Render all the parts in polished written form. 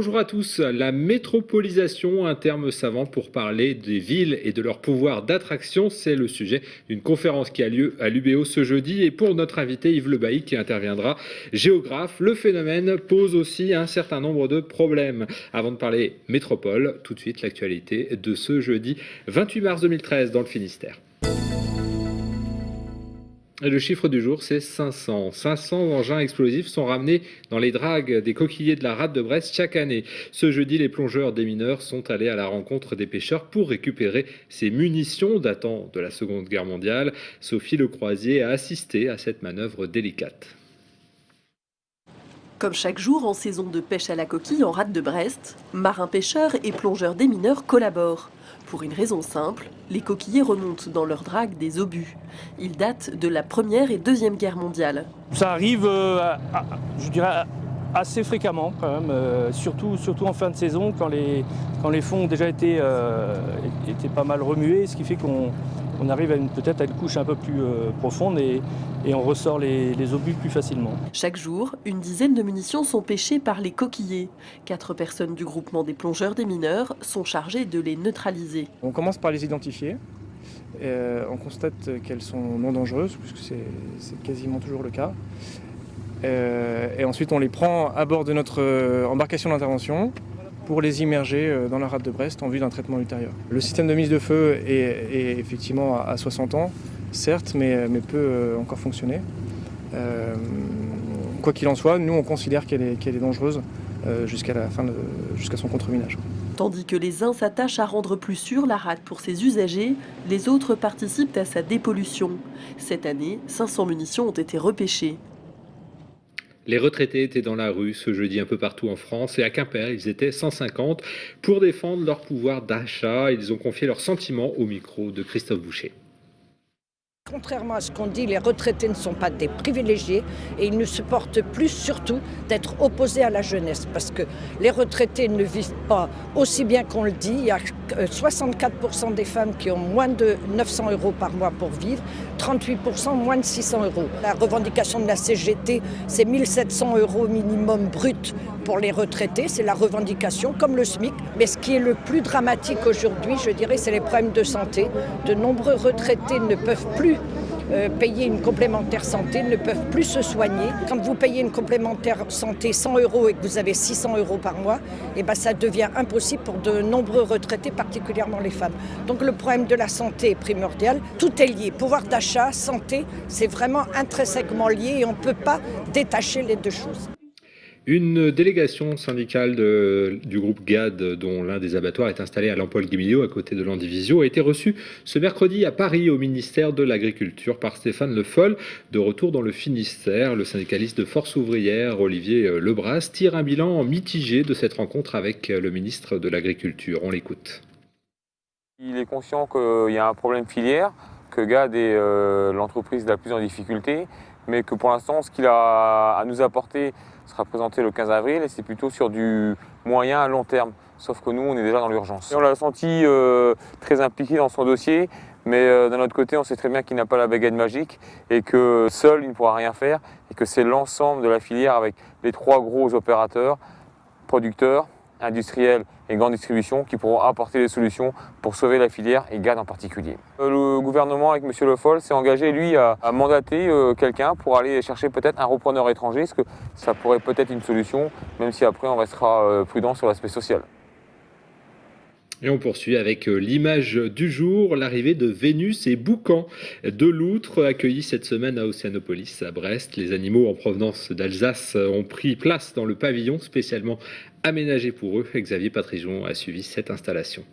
Bonjour à tous. La métropolisation, un terme savant pour parler des villes et de leur pouvoir d'attraction, c'est le sujet d'une conférence qui a lieu à l'UBO ce jeudi. Et pour notre invité Yves Le Bailly qui interviendra, géographe, le phénomène pose aussi un certain nombre de problèmes. Avant de parler métropole, tout de suite l'actualité de ce jeudi 28 mars 2013 dans le Finistère. Et le chiffre du jour, c'est 500. 500 engins explosifs sont ramenés dans les dragues des coquillers de la rade de Brest chaque année. Ce jeudi, les plongeurs démineurs sont allés à la rencontre des pêcheurs pour récupérer ces munitions datant de la Seconde Guerre mondiale. Sophie Lecroisier a assisté à cette manœuvre délicate. Comme chaque jour en saison de pêche à la coquille en rade de Brest, marins-pêcheurs et plongeurs démineurs collaborent. Pour une raison simple, les coquillers remontent dans leur drague des obus. Ils datent de la Première et Deuxième Guerre mondiale. Ça arrive, je dirais, assez fréquemment quand même, surtout en fin de saison quand les fonds ont déjà été pas mal remués, ce qui fait qu'on arrive peut-être à une couche un peu plus profonde et on ressort les obus plus facilement. Chaque jour, une dizaine de munitions sont pêchées par les coquillers. 4 personnes du groupement des plongeurs démineurs sont chargées de les neutraliser. On commence par les identifier. On constate qu'elles sont non dangereuses, puisque c'est quasiment toujours le cas. Et ensuite, on les prend à bord de notre embarcation d'intervention pour les immerger dans la rade de Brest en vue d'un traitement ultérieur. Le système de mise de feu est effectivement à 60 ans, certes, mais peut encore fonctionner. Quoi qu'il en soit, nous on considère qu'elle est dangereuse jusqu'à son contreminage. Tandis que les uns s'attachent à rendre plus sûre la rade pour ses usagers, les autres participent à sa dépollution. Cette année, 500 munitions ont été repêchées. Les retraités étaient dans la rue ce jeudi un peu partout en France et à Quimper, ils étaient 150 pour défendre leur pouvoir d'achat. Ils ont confié leurs sentiments au micro de Christophe Boucher. Contrairement à ce qu'on dit, les retraités ne sont pas des privilégiés et ils ne supportent plus surtout d'être opposés à la jeunesse parce que les retraités ne vivent pas aussi bien qu'on le dit. Il y a 64% des femmes qui ont moins de 900 € par mois pour vivre, 38% moins de 600 €. La revendication de la CGT, c'est 1 700 € minimum brut pour les retraités, c'est la revendication comme le SMIC. Mais ce qui est le plus dramatique aujourd'hui, je dirais, c'est les problèmes de santé. De nombreux retraités ne peuvent plus payer une complémentaire santé, ne peuvent plus se soigner. Quand vous payez une complémentaire santé 100 € et que vous avez 600 € par mois, et ben ça devient impossible pour de nombreux retraités, particulièrement les femmes. Donc le problème de la santé est primordial. Tout est lié. Pouvoir d'achat, santé, c'est vraiment intrinsèquement lié et on ne peut pas détacher les deux choses. Une délégation syndicale du groupe GAD, dont l'un des abattoirs est installé à Lampol-Guimiliau, à côté de Landivisio, a été reçue ce mercredi à Paris, au ministère de l'Agriculture, par Stéphane Le Foll. De retour dans le Finistère, le syndicaliste de Force ouvrière, Olivier Lebras, tire un bilan mitigé de cette rencontre avec le ministre de l'Agriculture. On l'écoute. Il est conscient qu'il y a un problème filière, que GAD est l'entreprise la plus en difficulté, mais que pour l'instant, ce qu'il a à nous apporter sera présenté le 15 avril et c'est plutôt sur du moyen à long terme. Sauf que nous, on est déjà dans l'urgence. On l'a senti très impliqué dans son dossier, mais d'un autre côté, on sait très bien qu'il n'a pas la baguette magique et que seul, il ne pourra rien faire et que c'est l'ensemble de la filière avec les 3 gros opérateurs, producteurs, industriels et grande distribution qui pourront apporter des solutions pour sauver la filière et GAD en particulier. Le gouvernement avec M. Le Foll s'est engagé lui à mandater quelqu'un pour aller chercher peut-être un repreneur étranger, parce que ça pourrait peut-être être une solution, même si après on restera prudent sur l'aspect social. Et on poursuit avec l'image du jour, l'arrivée de Vénus et Boucan, 2 loutres accueillis cette semaine à Océanopolis à Brest. Les animaux en provenance d'Alsace ont pris place dans le pavillon spécialement aménagé pour eux. Xavier Patrijon a suivi cette installation.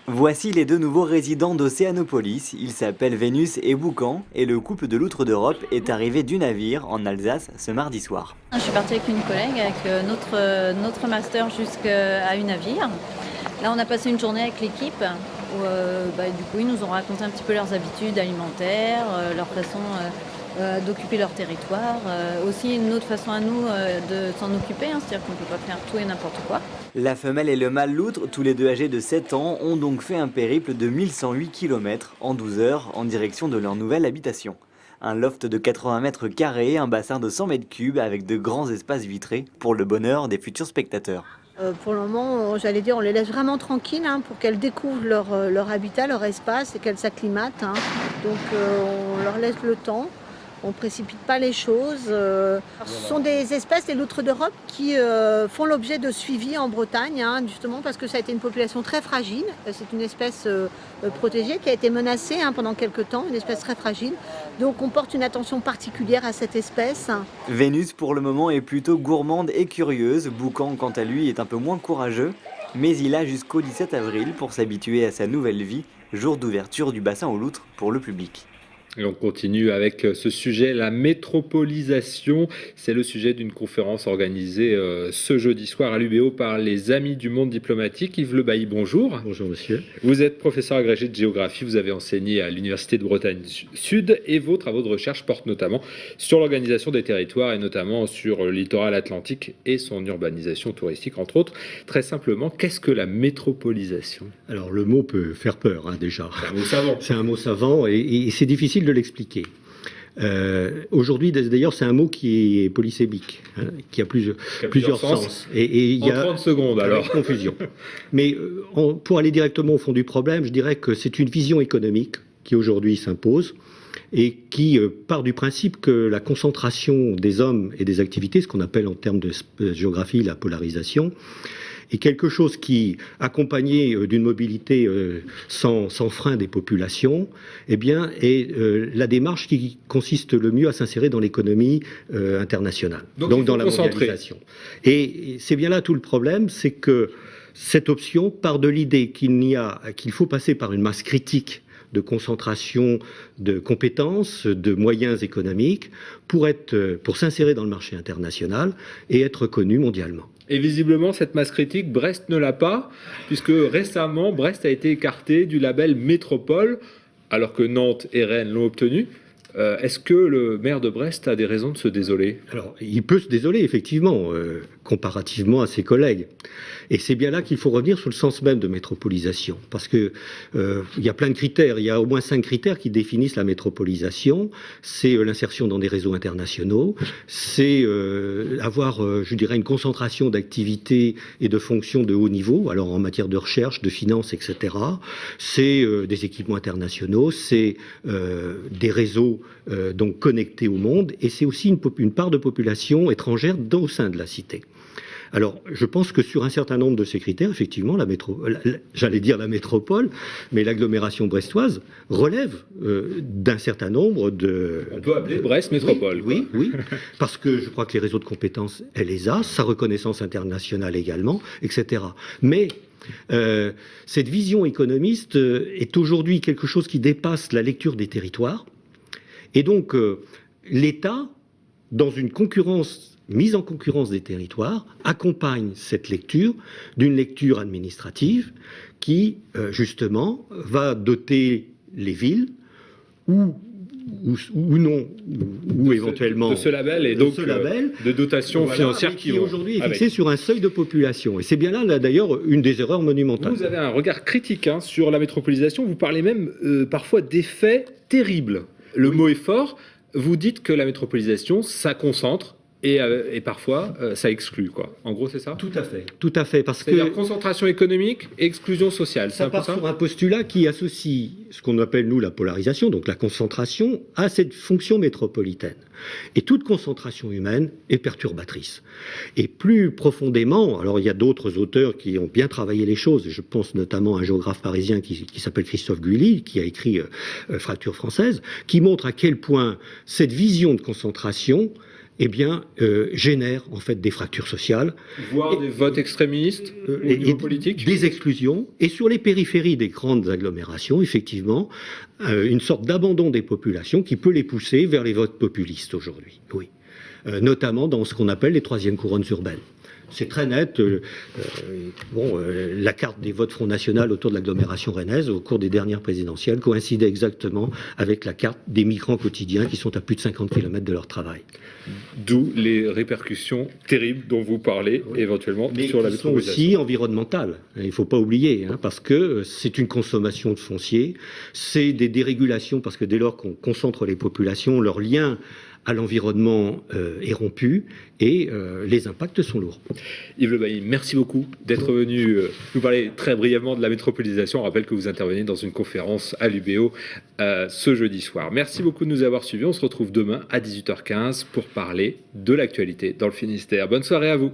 Voici les 2 nouveaux résidents d'Océanopolis. Ils s'appellent Vénus et Boucan et le couple de loutres d'Europe est arrivé du navire en Alsace ce mardi soir. Je suis partie avec une collègue, avec notre master jusqu'à une navire. Là, on a passé une journée avec l'équipe où du coup, ils nous ont raconté un petit peu leurs habitudes alimentaires, leur façon d'occuper leur territoire. Aussi une autre façon à nous de s'en occuper, c'est-à-dire qu'on ne peut pas faire tout et n'importe quoi. La femelle et le mâle loutre, tous les 2 âgés de 7 ans, ont donc fait un périple de 1108 km en 12 heures en direction de leur nouvelle habitation. Un loft de 80 mètres carrés, un bassin de 100 mètres cubes avec de grands espaces vitrés pour le bonheur des futurs spectateurs. Pour le moment, j'allais dire, on les laisse vraiment tranquilles pour qu'elles découvrent leur habitat, leur espace et qu'elles s'acclimatent. Donc on leur laisse le temps. On ne précipite pas les choses. Ce sont des espèces, des loutres d'Europe, qui font l'objet de suivi en Bretagne, justement parce que ça a été une population très fragile. C'est une espèce protégée qui a été menacée pendant quelques temps, une espèce très fragile. Donc on porte une attention particulière à cette espèce. Vénus, pour le moment, est plutôt gourmande et curieuse. Boucan, quant à lui, est un peu moins courageux. Mais il a jusqu'au 17 avril pour s'habituer à sa nouvelle vie, jour d'ouverture du bassin aux loutres pour le public. Et on continue avec ce sujet, la métropolisation. C'est le sujet d'une conférence organisée ce jeudi soir à l'UBO par les Amis du Monde Diplomatique. Yves Le Bailly, bonjour. Bonjour monsieur. Vous êtes professeur agrégé de géographie, vous avez enseigné à l'Université de Bretagne Sud et vos travaux de recherche portent notamment sur l'organisation des territoires et notamment sur le littoral atlantique et son urbanisation touristique, entre autres. Très simplement, qu'est-ce que la métropolisation ? Alors le mot peut faire peur déjà. C'est un mot savant. C'est un mot savant et c'est difficile de l'expliquer. Aujourd'hui, d'ailleurs, c'est un mot qui est polysémique, qui a plusieurs sens. Et il y a 30 secondes, alors. Confusion. Mais pour aller directement au fond du problème, je dirais que c'est une vision économique qui aujourd'hui s'impose et qui part du principe que la concentration des hommes et des activités, ce qu'on appelle en termes de géographie la polarisation, est quelque chose qui, accompagné d'une mobilité sans frein des populations, eh bien, est la démarche qui consiste le mieux à s'insérer dans l'économie internationale, donc dans la mondialisation. Et c'est bien là tout le problème, c'est que cette option part de l'idée qu'il faut passer par une masse critique de concentration de compétences, de moyens économiques, pour s'insérer dans le marché international et être reconnu mondialement. Et visiblement, cette masse critique, Brest ne l'a pas, puisque récemment, Brest a été écarté du label métropole, alors que Nantes et Rennes l'ont obtenu. Est-ce que le maire de Brest a des raisons de se désoler ? Alors, il peut se désoler, effectivement, comparativement à ses collègues. Et c'est bien là qu'il faut revenir sur le sens même de métropolisation. Parce que il y a plein de critères. Il y a au moins 5 critères qui définissent la métropolisation. C'est l'insertion dans des réseaux internationaux. C'est avoir, je dirais, une concentration d'activités et de fonctions de haut niveau, alors en matière de recherche, de finances, etc. C'est des équipements internationaux. C'est des réseaux donc connectés au monde. Et c'est aussi une part de population étrangère au sein de la cité. Alors, je pense que sur un certain nombre de ces critères, effectivement, j'allais dire la métropole, mais l'agglomération brestoise relève d'un certain nombre de... On peut appeler Brest métropole. Oui, parce que je crois que les réseaux de compétences, elle les a, sa reconnaissance internationale également, etc. Mais cette vision économiste est aujourd'hui quelque chose qui dépasse la lecture des territoires. Et donc, l'État, dans une mise en concurrence des territoires, accompagne cette lecture d'une lecture administrative qui, justement, va doter les villes ou non, ou éventuellement... De ce label et donc de dotation financière qui aujourd'hui est fixée sur un seuil de population. Et c'est bien là, d'ailleurs, une des erreurs monumentales. Vous avez un regard critique sur la métropolisation, vous parlez même parfois d'effets terribles. Le mot est fort, vous dites que la métropolisation, ça concentre, et parfois, ça exclut, quoi. En gros, c'est ça ? Tout à fait. Parce que c'est-à-dire concentration économique et exclusion sociale. Ça part sur un postulat qui associe ce qu'on appelle, nous, la polarisation, donc la concentration, à cette fonction métropolitaine. Et toute concentration humaine est perturbatrice. Et plus profondément, alors il y a d'autres auteurs qui ont bien travaillé les choses, je pense notamment à un géographe parisien qui s'appelle Christophe Gully, qui a écrit Fracture française, qui montre à quel point cette vision de concentration génère en fait des fractures sociales. Voire des votes extrémistes au niveau politique. Des exclusions. Et sur les périphéries des grandes agglomérations, effectivement, une sorte d'abandon des populations qui peut les pousser vers les votes populistes aujourd'hui. Oui. Notamment dans ce qu'on appelle les troisièmes couronnes urbaines. C'est très net. La carte des votes Front National autour de l'agglomération rennaise au cours des dernières présidentielles coïncidait exactement avec la carte des migrants quotidiens qui sont à plus de 50 km de leur travail. D'où les répercussions terribles dont vous parlez éventuellement Mais sur la qui sont métropolisation. aussi environnementales. Il ne faut pas oublier, parce que c'est une consommation de foncier, c'est des dérégulations, parce que dès lors qu'on concentre les populations, leur lien à l'environnement est rompu et les impacts sont lourds. Yves Le Bailly, merci beaucoup d'être venu nous parler très brièvement de la métropolisation. On rappelle que vous intervenez dans une conférence à l'UBO ce jeudi soir. Merci beaucoup de nous avoir suivis. On se retrouve demain à 18h15 pour parler de l'actualité dans le Finistère. Bonne soirée à vous.